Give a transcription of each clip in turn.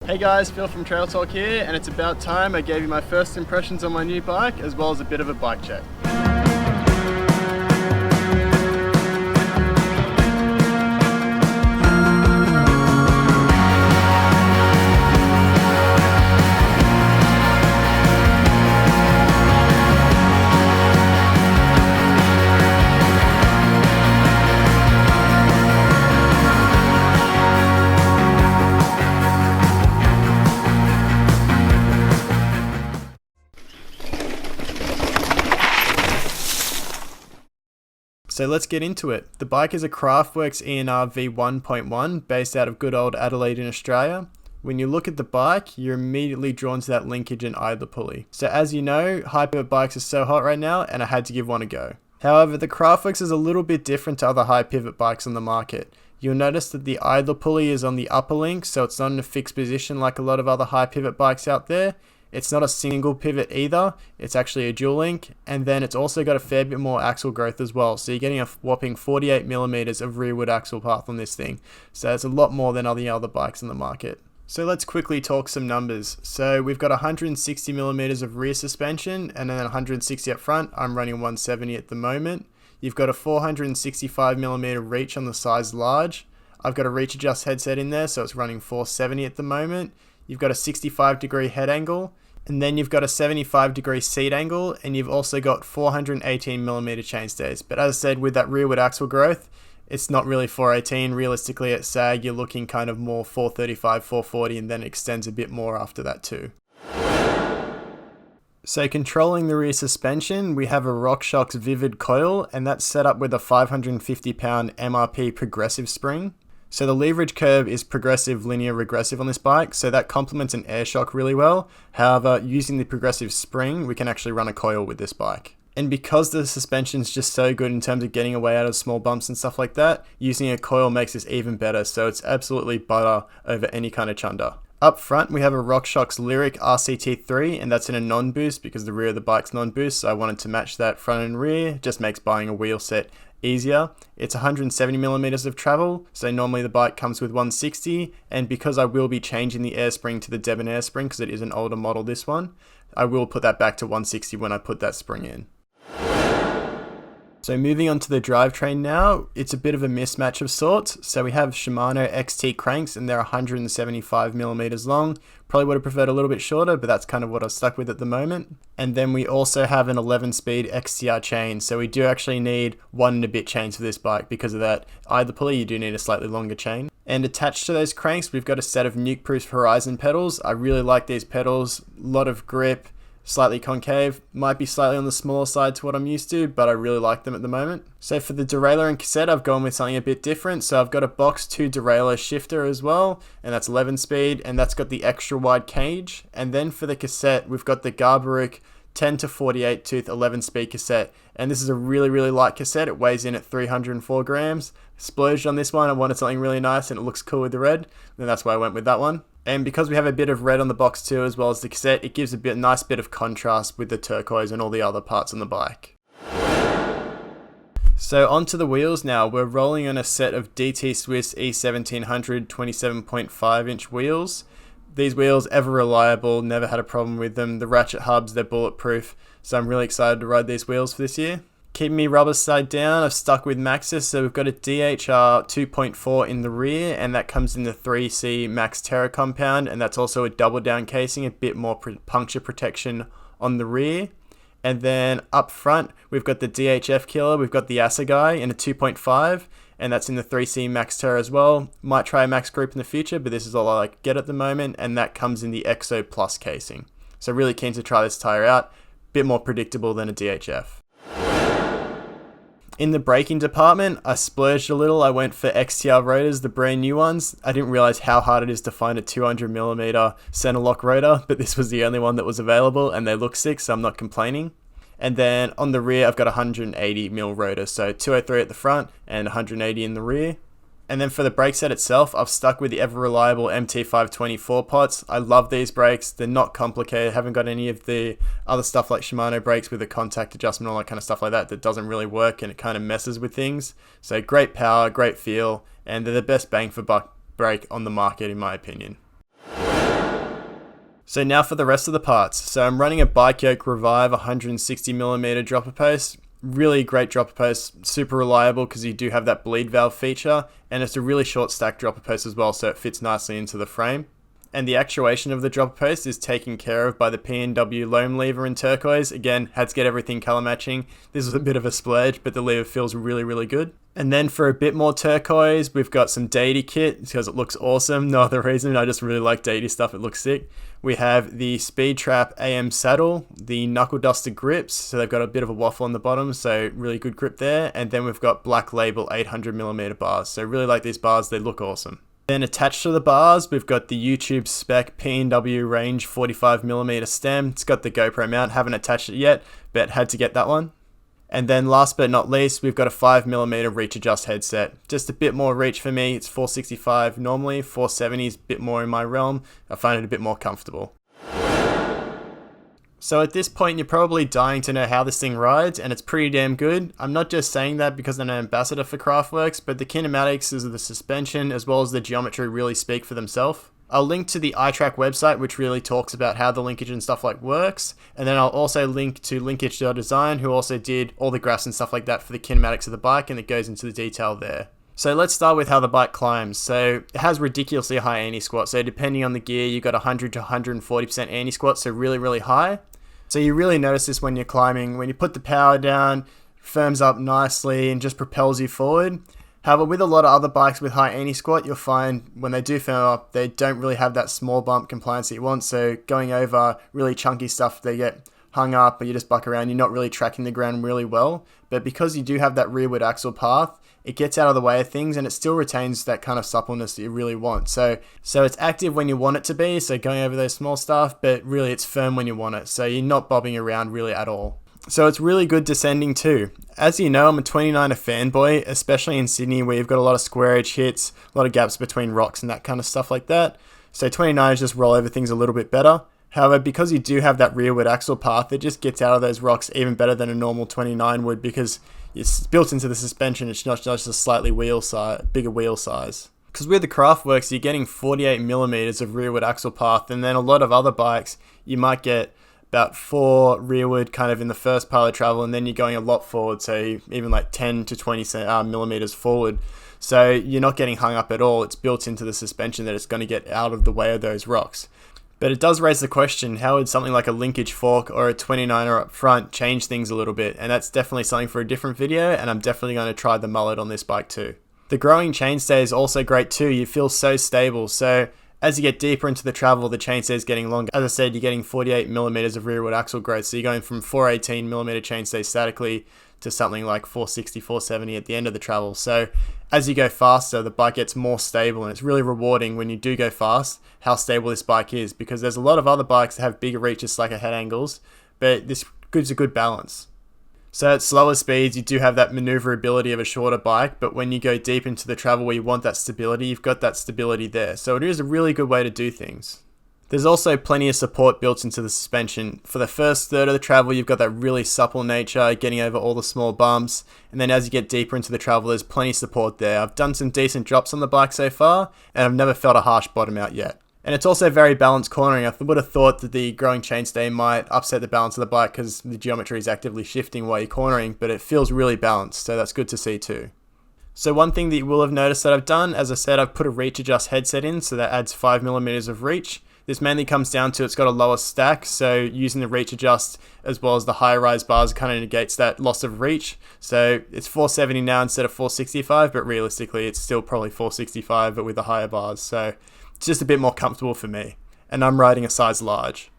Hey guys, Phil from Trail Talk here, and it's about time I gave you my first impressions on my new bike, as well as a bit of a bike check. So let's get into it. The bike is a CRAFTWORKS ENR V1.1 based out of good old Adelaide in Australia. When you look at the bike, you're immediately drawn to that linkage and idler pulley. So as you know, high pivot bikes are so hot right now, and I had to give one a go. However, the CRAFTWORKS is a little bit different to other high pivot bikes on the market. You'll notice that the idler pulley is on the upper link, so it's not in a fixed position like a lot of other high pivot bikes out there. It's not a single pivot either, it's actually a dual link, and then it's also got a fair bit more axle growth as well, so you're getting a whopping 48mm of rearward axle path on this thing, so it's a lot more than all the other bikes on the market. So let's quickly talk some numbers. So we've got 160mm of rear suspension, and then 160 up front. I'm running 170 at the moment. You've got a 465mm reach on the size large. I've got a reach adjust headset in there, so it's running 470 at the moment. You've got a 65-degree head angle, and then you've got a 75-degree seat angle, and you've also got 418mm chainstays. But as I said, with that rearward axle growth, it's not really 418. Realistically, at sag, you're looking kind of more 435, 440, and then it extends a bit more after that too. So controlling the rear suspension, we have a RockShox Vivid coil, and that's set up with a 550-pound MRP progressive spring. So the leverage curve is progressive, linear, regressive on this bike, so that complements an air shock really well. However, using the progressive spring, we can actually run a coil with this bike. And because the suspension is just so good in terms of getting away out of small bumps and stuff like that, using a coil makes this even better, so it's absolutely butter over any kind of chunder. Up front, we have a RockShox Lyric RCT3, and that's in a non-boost because the rear of the bike's non-boost, so I wanted to match that front and rear. Just makes buying a wheel set easier. It's 170mm of travel, so normally the bike comes with 160, and because I will be changing the air spring to the Debonair spring because it is an older model, this one, I will put that back to 160 when I put that spring in. So moving on to the drivetrain now, it's a bit of a mismatch of sorts. So we have Shimano XT cranks, and they're 175mm long. Probably would have preferred a little bit shorter, but that's kind of what I'm stuck with at the moment. And then we also have an 11-speed XTR chain. So we do actually need 1 and a bit chains for this bike because of that idler pulley. You do need a slightly longer chain. And attached to those cranks, we've got a set of Nuke-Proof Horizon pedals. I really like these pedals, a lot of grip. Slightly concave, might be slightly on the smaller side to what I'm used to, but I really like them at the moment. So for the derailleur and cassette, I've gone with something a bit different. So I've got a Box 2 derailleur shifter as well, and that's 11 speed, and that's got the extra wide cage. And then for the cassette, we've got the Garbaruk 10 to 48 tooth 11 speed cassette, and this is a really light cassette. It weighs in at 304 grams. Splurged on this one. I wanted something really nice and it looks cool with the red, and that's why I went with that one. And because we have a bit of red on the box too, as well as the cassette, it gives a nice bit of contrast with the turquoise and all the other parts on the bike. So onto the wheels now. We're rolling on a set of DT Swiss E1700 27.5 inch wheels. These wheels, ever reliable, never had a problem with them. The ratchet hubs, they're bulletproof, so I'm really excited to ride these wheels for this year. Keeping me rubber side down, I've stuck with Maxxis, so we've got a DHR 2.4 in the rear, and that comes in the 3C Max Terra compound, and that's also a double down casing, a bit more puncture protection on the rear. And then up front, we've got the DHF killer, we've got the Assegai in a 2.5, and that's in the 3C Max Terra as well. Might try a Max Group in the future, but this is all I get at the moment, and that comes in the Exo Plus casing. So really keen to try this tire out, bit more predictable than a DHF. In the braking department, I splurged a little. I went for XTR rotors, the brand new ones. I didn't realize how hard it is to find a 200mm center lock rotor, but this was the only one that was available, and they look sick, so I'm not complaining. And then on the rear, I've got a 180mm rotor, so 203 at the front and 180 in the rear. And then for the brake set itself, I've stuck with the ever reliable MT524 pots. I love these brakes. They're not complicated. Haven't got any of the other stuff like Shimano brakes with the contact adjustment, all that kind of stuff like that doesn't really work, and it kind of messes with things. So great power, great feel, and they're the best bang for buck brake on the market in my opinion. So now for the rest of the parts. So I'm running a Bike Yoke Revive 160mm dropper post. Really great dropper post, super reliable because you do have that bleed valve feature, and it's a really short stack dropper post as well, so it fits nicely into the frame. And the actuation of the dropper post is taken care of by the P&W loam lever in turquoise. Again, had to get everything color matching. This was a bit of a splurge, but the lever feels really, really good. And then for a bit more turquoise, we've got some Deity kit because it looks awesome. No other reason, I just really like Deity stuff, it looks sick. We have the Speed Trap AM saddle, the knuckle duster grips, so they've got a bit of a waffle on the bottom, so really good grip there. And then we've got Black Label 800mm bars, so really like these bars, they look awesome. Then attached to the bars, we've got the YouTube spec P&W range 45mm stem. It's got the GoPro mount, haven't attached it yet, but had to get that one. And then last but not least, we've got a 5mm reach adjust headset. Just a bit more reach for me. It's 465 normally, 470 is a bit more in my realm. I find it a bit more comfortable. So at this point, you're probably dying to know how this thing rides, and it's pretty damn good. I'm not just saying that because I'm an ambassador for CRAFTWORKS, but the kinematics of the suspension as well as the geometry really speak for themselves. I'll link to the iTrack website, which really talks about how the linkage and stuff like works, and then I'll also link to Linkage Design, who also did all the graphs and stuff like that for the kinematics of the bike, and it goes into the detail there. So let's start with how the bike climbs. So it has ridiculously high anti-squat, so depending on the gear, you've got 100 to 140% anti-squat, so really, really high. So you really notice this when you're climbing. When you put the power down, firms up nicely and just propels you forward. However, with a lot of other bikes with high anti-squat, you'll find when they do firm up, they don't really have that small bump compliance that you want. So going over really chunky stuff, they get hung up or you just buck around. You're not really tracking the ground really well. But because you do have that rearward axle path, it gets out of the way of things and it still retains that kind of suppleness that you really want. So it's active when you want it to be, so going over those small stuff, but really it's firm when you want it. So you're not bobbing around really at all. So it's really good descending too. As you know, I'm a 29er fanboy, especially in Sydney where you've got a lot of square edge hits, a lot of gaps between rocks and that kind of stuff like that. So 29ers just roll over things a little bit better. However, because you do have that rearward axle path, it just gets out of those rocks even better than a normal 29 would because it's built into the suspension. It's not just a slightly bigger wheel size. Because with the CRAFTWORKS, you're getting 48mm of rearward axle path, and then a lot of other bikes, you might get about 4 rearward kind of in the first part of travel, and then you're going a lot forward, so even like 10 to 20mm forward. So you're not getting hung up at all. It's built into the suspension that it's going to get out of the way of those rocks. But it does raise the question, how would something like a linkage fork or a 29er up front change things a little bit? And that's definitely something for a different video, and I'm definitely going to try the mullet on this bike too. The growing chainstay is also great too. You feel so stable. So as you get deeper into the travel, the chainstay is getting longer. As I said, you're getting 48mm of rearward axle growth. So you're going from 418mm chainstay statically to something like 460, 470 at the end of the travel. So as you go faster, the bike gets more stable, and it's really rewarding when you do go fast how stable this bike is, because there's a lot of other bikes that have bigger reaches, slacker head angles, but this gives a good balance. So at slower speeds, you do have that maneuverability of a shorter bike, but when you go deep into the travel where you want that stability, you've got that stability there. So it is a really good way to do things. There's also plenty of support built into the suspension. For the first third of the travel, you've got that really supple nature, getting over all the small bumps. And then as you get deeper into the travel, there's plenty of support there. I've done some decent drops on the bike so far, and I've never felt a harsh bottom out yet. And it's also very balanced cornering. I would have thought that the growing chainstay might upset the balance of the bike because the geometry is actively shifting while you're cornering, but it feels really balanced, so that's good to see too. So one thing that you will have noticed that I've done, as I said, I've put a reach adjust headset in, so that adds 5mm of reach. This mainly comes down to it's got a lower stack, so using the reach adjust as well as the higher rise bars kind of negates that loss of reach. So it's 470 now instead of 465, but realistically it's still probably 465 but with the higher bars. So it's just a bit more comfortable for me, and I'm riding a size large.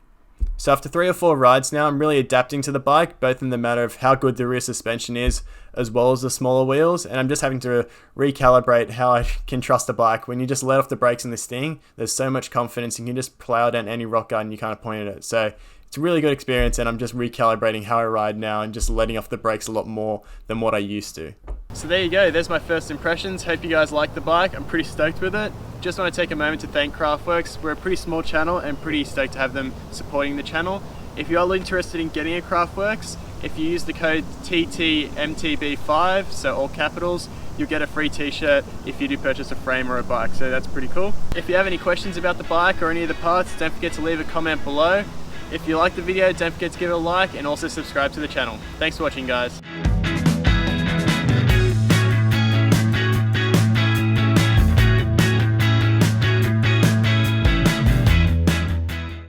So after 3 or 4 rides now, I'm really adapting to the bike, both in the matter of how good the rear suspension is, as well as the smaller wheels, and I'm just having to recalibrate how I can trust the bike. When you just let off the brakes in this thing, there's so much confidence, you can just plow down any rock garden you kind of point at it. So it's a really good experience, and I'm just recalibrating how I ride now and just letting off the brakes a lot more than what I used to. So there you go, there's my first impressions. Hope you guys like the bike. I'm pretty stoked with it. Just want to take a moment to thank CRAFTWORKS. We're a pretty small channel and pretty stoked to have them supporting the channel. If you are interested in getting a CRAFTWORKS, if you use the code TTMTB5, so all capitals, you'll get a free t-shirt if you do purchase a frame or a bike, so that's pretty cool. If you have any questions about the bike or any of the parts, don't forget to leave a comment below. If you like the video, don't forget to give it a like and also subscribe to the channel. Thanks for watching, guys.